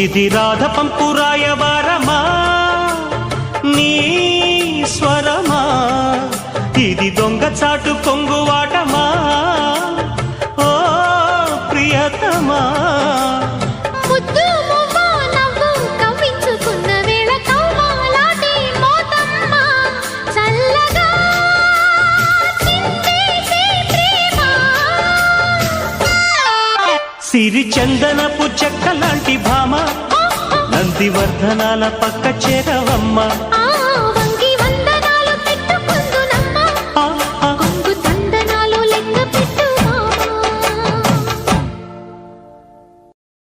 ఇది రాధ పంపు రాయబారమా నీ స్వరమా, ఇది దొంగ చాటు కొంగువాటమా ఓ ప్రియతమా. సిరి చందనపు చెక్క లాంటి భామ, నందివర్ధనాల పక్క చేరవమ్మ.